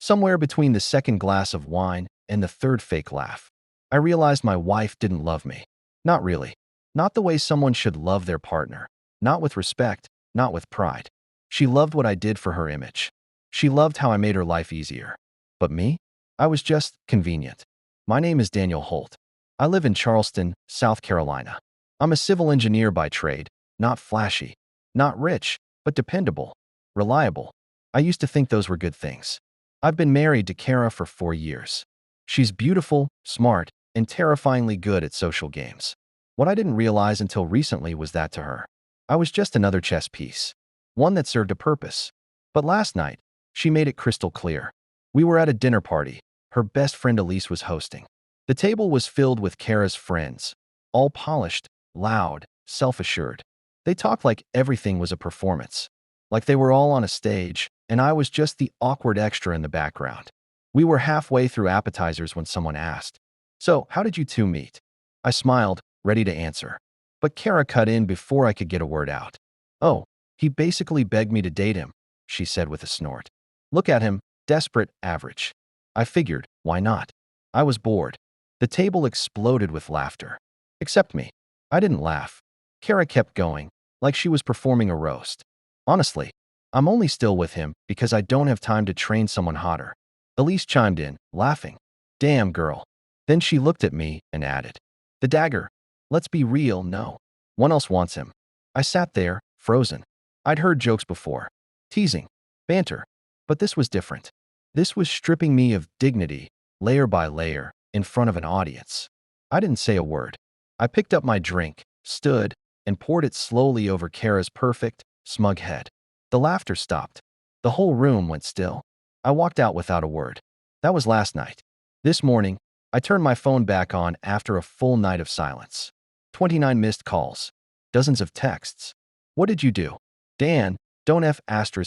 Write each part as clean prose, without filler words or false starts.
Somewhere between the second glass of wine and the third fake laugh, I realized my wife didn't love me. Not really. Not the way someone should love their partner. Not with respect, not with pride. She loved what I did for her image. She loved how I made her life easier. But me? I was just convenient. My name is Daniel Holt. I live in Charleston, South Carolina. I'm a civil engineer by trade, not flashy, not rich, but dependable, reliable. I used to think those were good things. I've been married to Kara for 4 years. She's beautiful, smart, and terrifyingly good at social games. What I didn't realize until recently was that to her, I was just another chess piece, one that served a purpose. But last night, she made it crystal clear. We were at a dinner party. Her best friend Elise was hosting. The table was filled with Kara's friends, all polished, loud, self-assured. They talked like everything was a performance, like they were all on a stage, and I was just the awkward extra in the background. We were halfway through appetizers when someone asked, "So, how did you two meet?" I smiled, ready to answer. But Kara cut in before I could get a word out. "Oh, he basically begged me to date him," she said with a snort. "Look at him, desperate, average." I figured, why not? I was bored. The table exploded with laughter. Except me. I didn't laugh. Kara kept going, like she was performing a roast. "Honestly, I'm only still with him because I don't have time to train someone hotter." Elise chimed in, laughing. "Damn, girl." Then she looked at me and added, "The dagger. Let's be real, no one else wants him." I sat there, frozen. I'd heard jokes before. Teasing. Banter. But this was different. This was stripping me of dignity, layer by layer, in front of an audience. I didn't say a word. I picked up my drink, stood, and poured it slowly over Kara's perfect, smug head. The laughter stopped. The whole room went still. I walked out without a word. That was last night. This morning, I turned my phone back on after a full night of silence. 29 missed calls. Dozens of texts. "What did you do?" "Dan, don't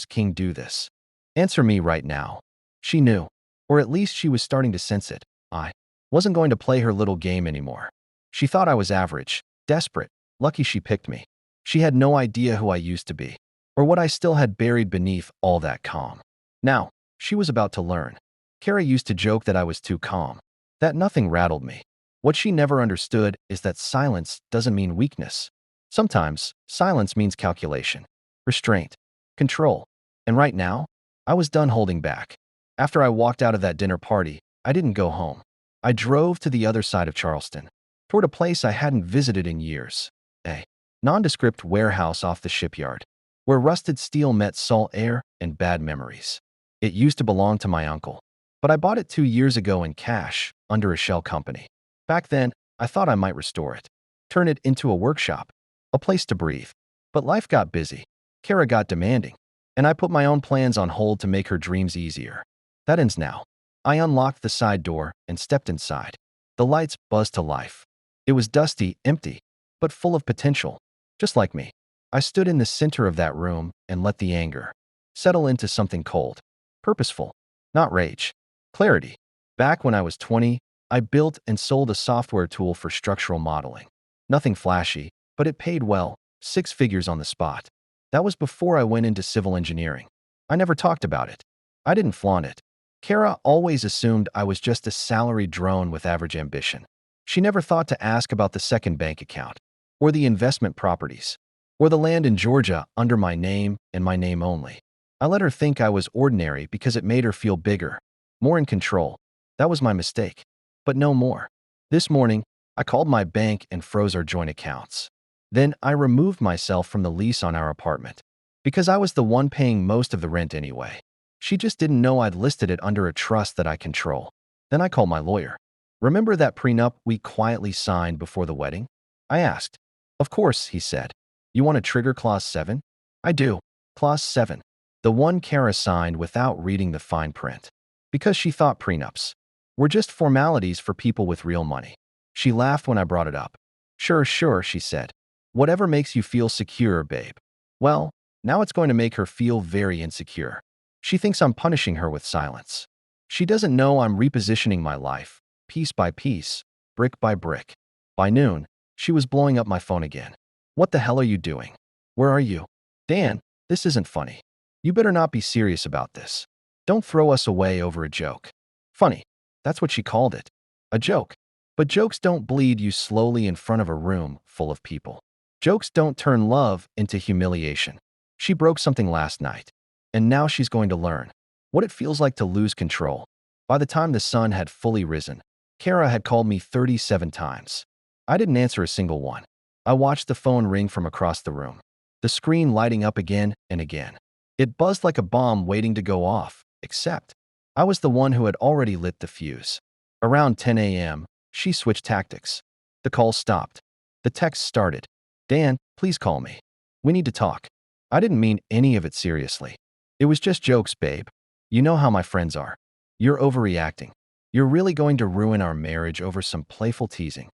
*king do this. Answer me right now." She knew. Or at least she was starting to sense it. I wasn't going to play her little game anymore. She thought I was average, desperate, lucky she picked me. She had no idea who I used to be, or what I still had buried beneath all that calm. Now, she was about to learn. Kara used to joke that I was too calm, that nothing rattled me. What she never understood is that silence doesn't mean weakness. Sometimes, silence means calculation, restraint, control. And right now, I was done holding back. After I walked out of that dinner party, I didn't go home. I drove to the other side of Charleston, toward a place I hadn't visited in years. A nondescript warehouse off the shipyard, where rusted steel met salt air and bad memories. It used to belong to my uncle, but I bought it 2 years ago in cash, under a shell company. Back then, I thought I might restore it, turn it into a workshop, a place to breathe. But life got busy. Kara got demanding, and I put my own plans on hold to make her dreams easier. That ends now. I unlocked the side door and stepped inside. The lights buzzed to life. It was dusty, empty, but full of potential, just like me. I stood in the center of that room and let the anger settle into something cold, purposeful, not rage, clarity. Back when I was 20, I built and sold a software tool for structural modeling. Nothing flashy, but it paid well, 6 figures on the spot. That was before I went into civil engineering. I never talked about it. I didn't flaunt it. Kara always assumed I was just a salaried drone with average ambition. She never thought to ask about the second bank account, or the investment properties, or the land in Georgia under my name and my name only. I let her think I was ordinary because it made her feel bigger, more in control. That was my mistake. But no more. This morning, I called my bank and froze our joint accounts. Then I removed myself from the lease on our apartment, because I was the one paying most of the rent anyway. She just didn't know I'd listed it under a trust that I control. Then I called my lawyer. "Remember that prenup we quietly signed before the wedding?" I asked. "Of course," he said. "You want to trigger Clause 7? "I do. Clause 7. The one Kara signed without reading the fine print. Because she thought prenups were just formalities for people with real money. She laughed when I brought it up. Sure, sure, she said. "Whatever makes you feel secure, babe." Well, now it's going to make her feel very insecure. She thinks I'm punishing her with silence. She doesn't know I'm repositioning my life, piece by piece, brick by brick. By noon, she was blowing up my phone again. "What the hell are you doing? Where are you?" "Dan, this isn't funny. You better not be serious about this." Don't throw us away over a joke. Funny. That's what she called it. A joke. But jokes don't bleed you slowly in front of a room full of people. Jokes don't turn love into humiliation. She broke something last night, and now she's going to learn what it feels like to lose control. By the time the sun had fully risen, Kara had called me 37 times. I didn't answer a single one. I watched the phone ring from across the room, the screen lighting up again and again. It buzzed like a bomb waiting to go off, except I was the one who had already lit the fuse. Around 10 a.m., she switched tactics. The call stopped. The text started. Dan, please call me. We need to talk. I didn't mean any of it seriously. It was just jokes, babe. You know how my friends are. You're overreacting. You're really going to ruin our marriage over some playful teasing.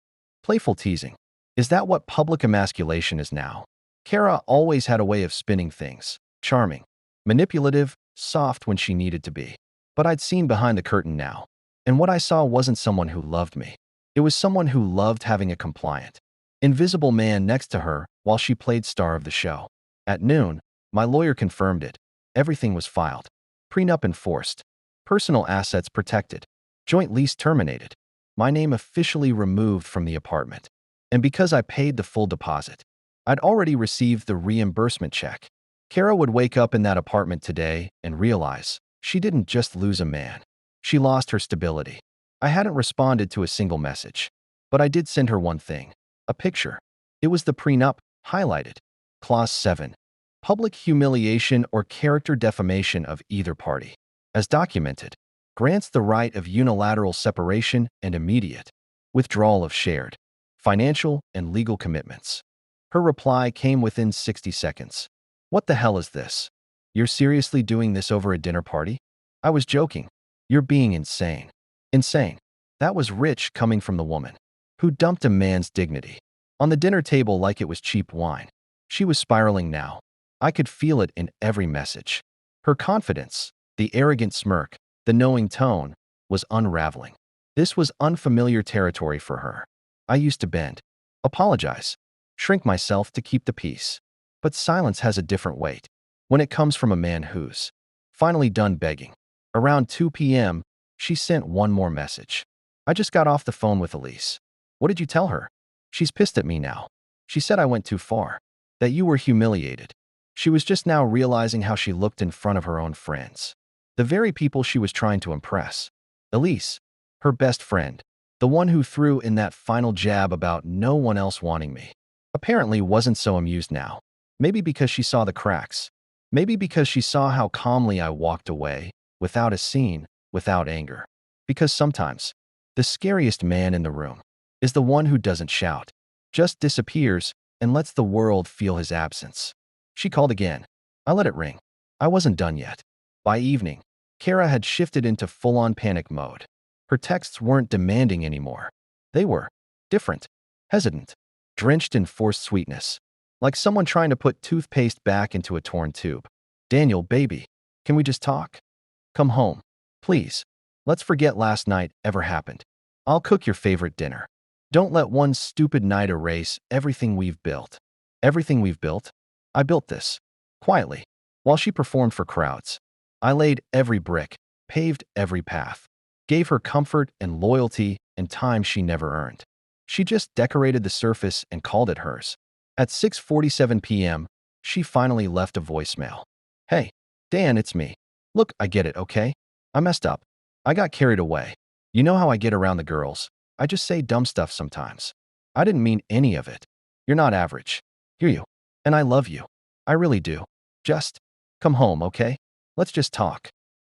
Playful teasing. Is that what public emasculation is now? Kara always had a way of spinning things. Charming. Manipulative, soft when she needed to be. But I'd seen behind the curtain now. And what I saw wasn't someone who loved me. It was someone who loved having a compliant, invisible man next to her while she played star of the show. At noon, my lawyer confirmed it. Everything was filed. Prenup enforced. Personal assets protected. Joint lease terminated. My name officially removed from the apartment. And because I paid the full deposit, I'd already received the reimbursement check. Kara would wake up in that apartment today and realize she didn't just lose a man. She lost her stability. I hadn't responded to a single message, but I did send her one thing, a picture. It was the prenup, highlighted. Clause 7. Public humiliation or character defamation of either party, as documented, grants the right of unilateral separation and immediate withdrawal of shared financial and legal commitments. Her reply came within 60 seconds. What the hell is this? You're seriously doing this over a dinner party? I was joking. You're being insane. Insane. That was rich coming from the woman who dumped a man's dignity on the dinner table like it was cheap wine. She was spiraling now. I could feel it in every message. Her confidence, the arrogant smirk, the knowing tone, was unraveling. This was unfamiliar territory for her. I used to bend, apologize, shrink myself to keep the peace. But silence has a different weight when it comes from a man who's finally done begging. Around 2 p.m., she sent one more message. I just got off the phone with Elise. What did you tell her? She's pissed at me now. She said I went too far, that you were humiliated. She was just now realizing how she looked in front of her own friends, the very people she was trying to impress. Elise, her best friend, the one who threw in that final jab about no one else wanting me, apparently wasn't so amused now. Maybe because she saw the cracks. Maybe because she saw how calmly I walked away, without a scene, without anger. Because sometimes, the scariest man in the room is the one who doesn't shout, just disappears and lets the world feel his absence. She called again. I let it ring. I wasn't done yet. By evening, Kara had shifted into full-on panic mode. Her texts weren't demanding anymore. They were different, hesitant, drenched in forced sweetness, like someone trying to put toothpaste back into a torn tube. Daniel, baby, can we just talk? Come home, please. Let's forget last night ever happened. I'll cook your favorite dinner. Don't let one stupid night erase everything we've built. Everything we've built? I built this. Quietly, while she performed for crowds. I laid every brick, paved every path, gave her comfort and loyalty and time she never earned. She just decorated the surface and called it hers. At 6:47 p.m., she finally left a voicemail. Hey, Dan, it's me. Look, I get it, okay? I messed up. I got carried away. You know how I get around the girls. I just say dumb stuff sometimes. I didn't mean any of it. You're not average. Hear you. And I love you. I really do. Just come home, okay? Let's just talk.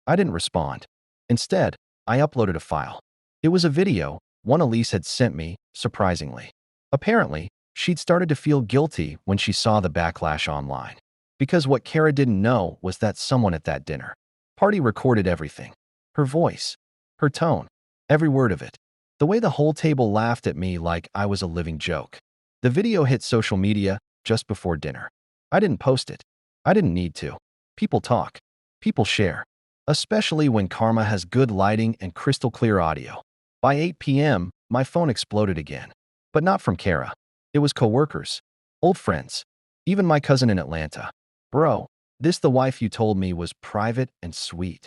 I didn't respond. Instead, I uploaded a file. It was a video, one Elise had sent me, surprisingly. Apparently, she'd started to feel guilty when she saw the backlash online. Because what Kara didn't know was that someone at that dinner party recorded everything. Her voice, her tone, every word of it. The way the whole table laughed at me like I was a living joke. The video hit social media just before dinner. I didn't post it. I didn't need to. People talk. People share. Especially when karma has good lighting and crystal clear audio. By 8 p.m., my phone exploded again. But not from Kara. It was coworkers, old friends, even my cousin in Atlanta. Bro, this the wife you told me was private and sweet.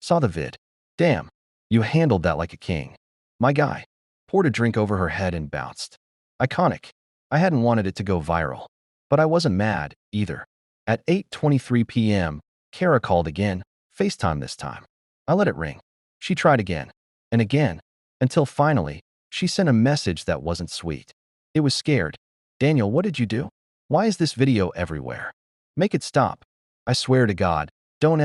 Saw the vid. Damn, you handled that like a king. My guy. Poured a drink over her head and bounced. Iconic. I hadn't wanted it to go viral. But I wasn't mad, either. At 8:23 p.m., Kara called again, FaceTime this time. I let it ring. She tried again, and again, until finally, she sent a message that wasn't sweet. It was scared. Daniel, what did you do? Why is this video everywhere? Make it stop. I swear to God, don't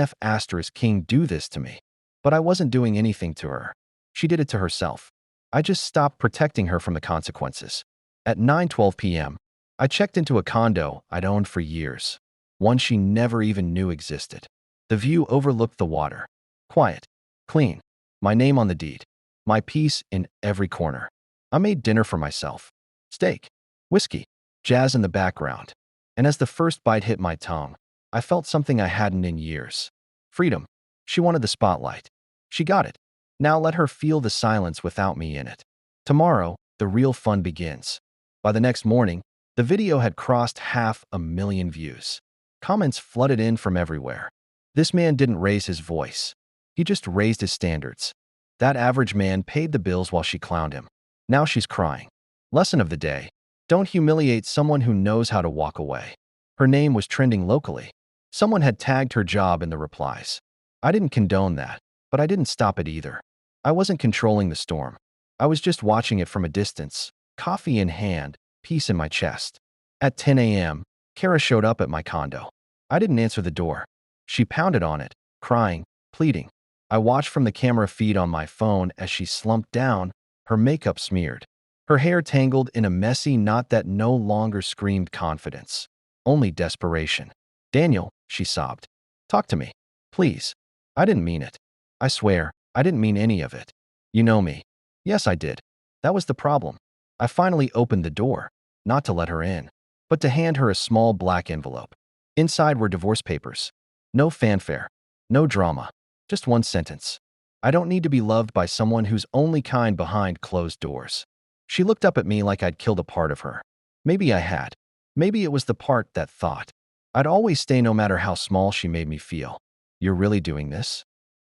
King do this to me. But I wasn't doing anything to her. She did it to herself. I just stopped protecting her from the consequences. At 9:12 p.m., I checked into a condo I'd owned for years, one she never even knew existed. The view overlooked the water. Quiet, clean, my name on the deed, my piece in every corner. I made dinner for myself. Steak, whiskey, jazz in the background. And as the first bite hit my tongue, I felt something I hadn't in years. Freedom. She wanted the spotlight. She got it. Now let her feel the silence without me in it. Tomorrow, the real fun begins. By the next morning, the video had crossed 500,000 views. Comments flooded in from everywhere. This man didn't raise his voice. He just raised his standards. That average man paid the bills while she clowned him. Now she's crying. Lesson of the day. Don't humiliate someone who knows how to walk away. Her name was trending locally. Someone had tagged her job in the replies. I didn't condone that, but I didn't stop it either. I wasn't controlling the storm. I was just watching it from a distance, coffee in hand, peace in my chest. At 10 a.m., Kara showed up at my condo. I didn't answer the door. She pounded on it, crying, pleading. I watched from the camera feed on my phone as she slumped down, her makeup smeared. Her hair tangled in a messy knot that no longer screamed confidence, only desperation. Daniel, she sobbed. Talk to me. Please. I didn't mean it. I swear, I didn't mean any of it. You know me. Yes, I did. That was the problem. I finally opened the door, not to let her in, but to hand her a small black envelope. Inside were divorce papers. No fanfare. No drama. Just one sentence. I don't need to be loved by someone who's only kind behind closed doors. She looked up at me like I'd killed a part of her. Maybe I had. Maybe it was the part that thought. I'd always stay no matter how small she made me feel. You're really doing this?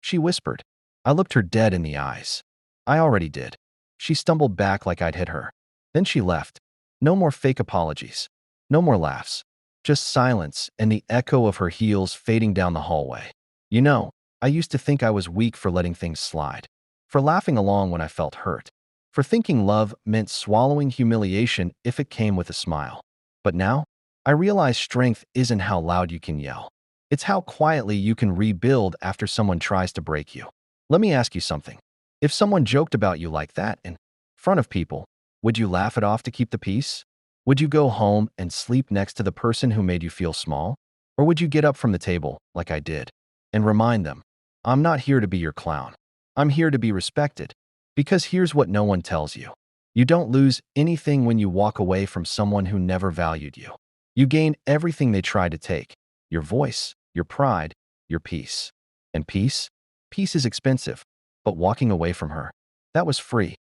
She whispered. I looked her dead in the eyes. I already did. She stumbled back like I'd hit her. Then she left. No more fake apologies. No more laughs. Just silence and the echo of her heels fading down the hallway. You know, I used to think I was weak for letting things slide, for laughing along when I felt hurt, for thinking love meant swallowing humiliation if it came with a smile. But now, I realize strength isn't how loud you can yell. It's how quietly you can rebuild after someone tries to break you. Let me ask you something. If someone joked about you like that in front of people, would you laugh it off to keep the peace? Would you go home and sleep next to the person who made you feel small? Or would you get up from the table, like I did, and remind them, I'm not here to be your clown. I'm here to be respected. Because here's what no one tells you. You don't lose anything when you walk away from someone who never valued you. You gain everything they tried to take. Your voice, your pride, your peace. And peace? Peace is expensive. But walking away from her, that was free.